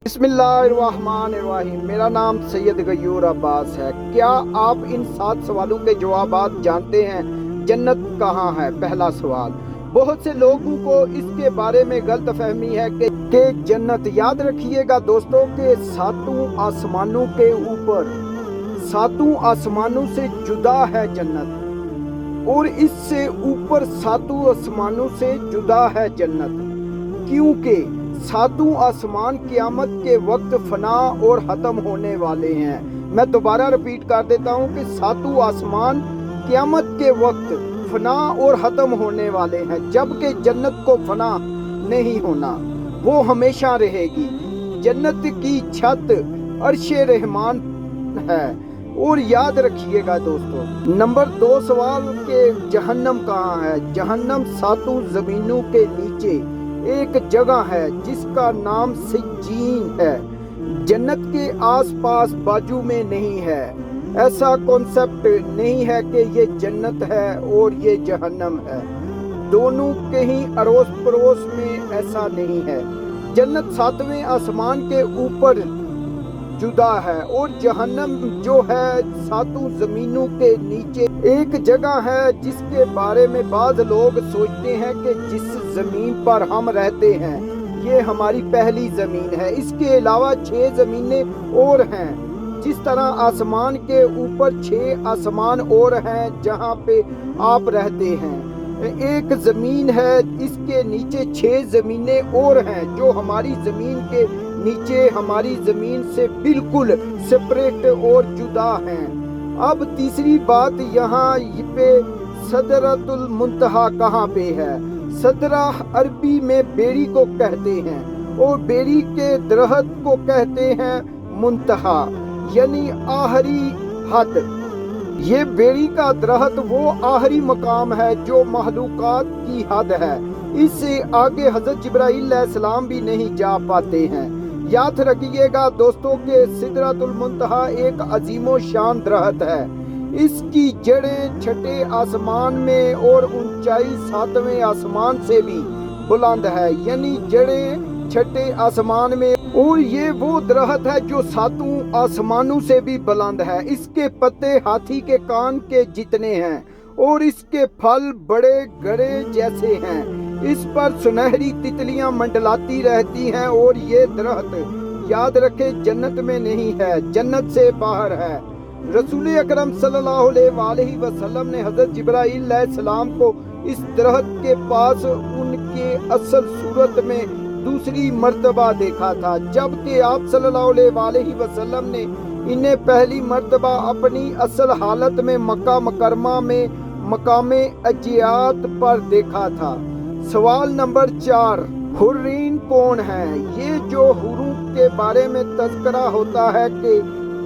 بسم اللہ الرحمن الرحیم۔ میرا نام سید غیور عباس ہے۔ کیا آپ ان 7 سوالوں کے جوابات جانتے ہیں؟ جنت کہاں ہے؟ پہلا سوال، بہت سے لوگوں کو اس کے بارے میں غلط فہمی ہے کہ جنت، یاد رکھیے گا دوستوں کہ 7 آسمانوں کے اوپر، 7 آسمانوں سے جدا ہے جنت، اور اس سے اوپر 7 آسمانوں سے جدا ہے جنت، کیونکہ 7 آسمان قیامت کے وقت فنا اور ختم ہونے والے ہیں۔ میں دوبارہ رپیٹ کر دیتا ہوں کہ 7 آسمان قیامت کے وقت فنا اور ختم ہونے والے ہیں، جبکہ جنت کو فنا نہیں ہونا، وہ ہمیشہ رہے گی۔ جنت کی چھت عرش رحمان ہے۔ اور یاد رکھیے گا دوستو، نمبر 2 سوال کہ جہنم کہاں ہے؟ جہنم 7 زمینوں کے نیچے ایک جگہ ہے جس کا نام سجین ہے۔ جنت کے آس پاس باجو میں نہیں ہے۔ ایسا کنسپٹ نہیں ہے کہ یہ جنت ہے اور یہ جہنم ہے، دونوں کہیں اڑوس پڑوس میں ایسا نہیں ہے۔ جنت 7ویں آسمان کے اوپر جدا ہے، اور جہنم جو ہے 7 زمینوں کے نیچے ایک جگہ ہے جس کے بارے میں بعض لوگ سوچتے ہیں کہ جس زمین پر ہم رہتے ہیں یہ ہماری پہلی زمین ہے۔ اس کے علاوہ 6 زمینیں اور ہیں، جس طرح آسمان کے اوپر 6 آسمان اور ہیں جہاں پہ آپ رہتے ہیں۔ ایک زمین ہے، اس کے نیچے 6 زمینیں اور ہیں جو ہماری زمین کے نیچے ہماری زمین سے بالکل سپریٹ اور جدا ہیں۔ اب تیسری بات یہاں پہ سدرۃ المنتہا کہاں پہ ہے؟ سدرہ عربی میں بیری کو کہتے ہیں، اور بیری کے درخت کو کہتے ہیں منتہا، یعنی آخری حد۔ یہ بیری کا درخت وہ آخری مقام ہے جو مخلوقات کی حد ہے، اس سے آگے حضرت جبرائیل علیہ السلام بھی نہیں جا پاتے ہیں۔ یاد رکھیے گا دوستوں کہ سدرۃ المنتہا ایک عظیم و شان درخت ہے۔ اس کی جڑیں 6 آسمان میں اور اونچائی 7ویں آسمان سے بھی بلند ہے، یعنی جڑیں 6 آسمان میں، اور یہ وہ درخت ہے جو 7 آسمانوں سے بھی بلند ہے۔ اس کے پتے ہاتھی کے کان کے جتنے ہیں، اور اس کے پھل بڑے گڑے جیسے ہیں۔ اس پر سنہری تتلیاں منڈلاتی رہتی ہیں، اور یہ درخت، یاد رکھے، جنت میں نہیں ہے، جنت سے باہر ہے۔ رسول اکرم صلی اللہ علیہ وآلہ وسلم نے حضرت جبرائیل علیہ السلام کو اس درخت کے پاس ان کے اصل صورت میں دوسری مرتبہ دیکھا تھا، جبکہ آپ صلی اللہ علیہ وآلہ وسلم نے انہیں پہلی مرتبہ اپنی اصل حالت میں مکہ مکرمہ میں مقام عجیات پر دیکھا تھا۔ سوال نمبر 4، حورین کون ہیں؟ یہ جو حوروں کے بارے میں تذکرہ ہوتا ہے کہ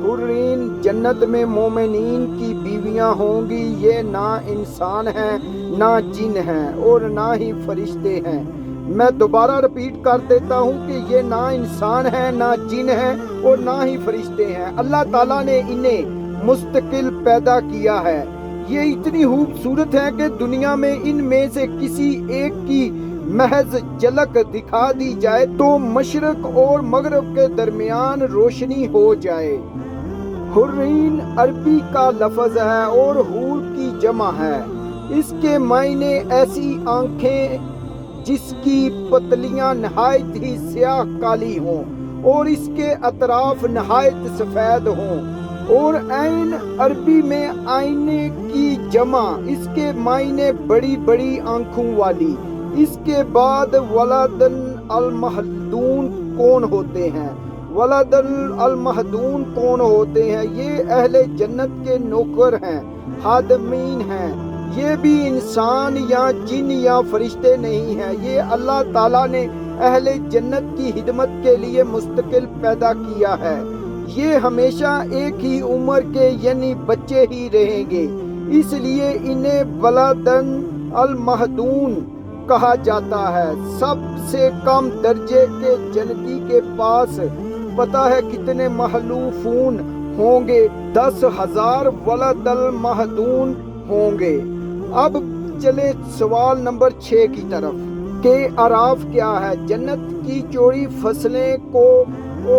حورین جنت میں مومنین کی بیویاں ہوں گی، یہ نہ انسان ہیں، نہ جن ہیں، اور نہ ہی فرشتے ہیں۔ میں دوبارہ رپیٹ کر دیتا ہوں کہ یہ نہ انسان ہیں، نہ جن ہیں، اور نہ ہی فرشتے ہیں۔ اللہ تعالیٰ نے انہیں مستقل پیدا کیا ہے۔ یہ اتنی خوبصورت ہیں کہ دنیا میں ان میں سے کسی ایک کی محض جھلک دکھا دی جائے تو مشرق اور مغرب کے درمیان روشنی ہو جائے۔ حورین عربی کا لفظ ہے اور حور کی جمع ہے۔ اس کے معنی ایسی آنکھیں جس کی پتلیاں نہایت ہی سیاہ کالی ہوں اور اس کے اطراف نہایت سفید ہوں، اور عین عربی میں آئینے کی جمع، اس کے معنی بڑی بڑی آنکھوں والی۔ اس کے بعد ولدن المہدون کون ہوتے ہیں؟ ولدن المہدون کون ہوتے ہیں؟ یہ اہل جنت کے نوکر ہیں، خادمین ہیں۔ یہ بھی انسان یا جن یا فرشتے نہیں ہیں، یہ اللہ تعالیٰ نے اہل جنت کی خدمت کے لیے مستقل پیدا کیا ہے۔ یہ ہمیشہ ایک ہی عمر کے یعنی بچے ہی رہیں گے، اس لیے انہیں ولدن المہدون کہا جاتا ہے۔ سب سے کم درجے کے جنتی کے پاس پتہ ہے کتنے مخلوفون ہوں گے؟ 10,000 ولد المہدون ہوں گے۔ اب چلے سوال نمبر 6 کی طرف کہ اعراف کیا ہے؟ جنت کی چوری فصلیں کو کو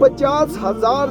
50,000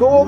2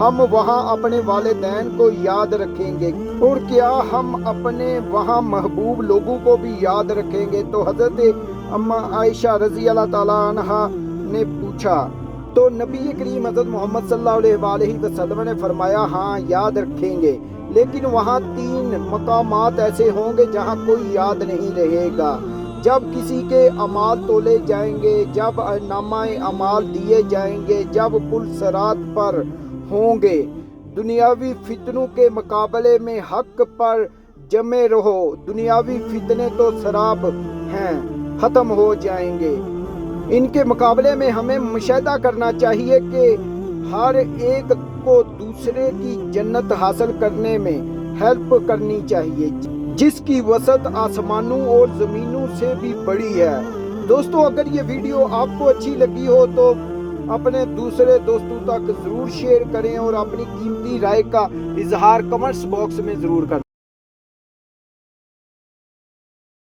ہم وہاں اپنے والدین کو یاد رکھیں گے اور کیا ہم اپنے وہاں محبوب لوگوں کو بھی یاد رکھیں گے؟ تو حضرت اما عائشہ رضی اللہ تعالیٰ عنہا نے پوچھا تو نبی کریم حضرت محمد صلی اللہ علیہ وآلہ وسلم نے فرمایا ہاں یاد رکھیں گے، لیکن وہاں 3 مقامات ایسے ہوں گے جہاں کوئی یاد نہیں رہے گا۔ جب کسی کے اعمال تولے جائیں گے، جب نامہ اعمال دیے جائیں گے، جب پل صراط پر ہوں گے، دنیاوی فتنوں کے مقابلے میں حق پر جمے رہو، دنیاوی فتنے تو سراب ہیں، ختم ہو جائیں گے۔ ان کے مقابلے میں ہمیں مشاہدہ کرنا چاہیے کہ ہر ایک کو دوسرے کی جنت حاصل کرنے میں ہیلپ کرنی چاہیے، جس کی وسعت آسمانوں اور زمینوں سے بھی بڑی ہے۔ دوستو اگر یہ ویڈیو آپ کو اچھی لگی ہو تو اپنے دوسرے دوستوں تک ضرور شیئر کریں اور اپنی قیمتی رائے کا اظہار کمنٹس باکس میں ضرور کریں۔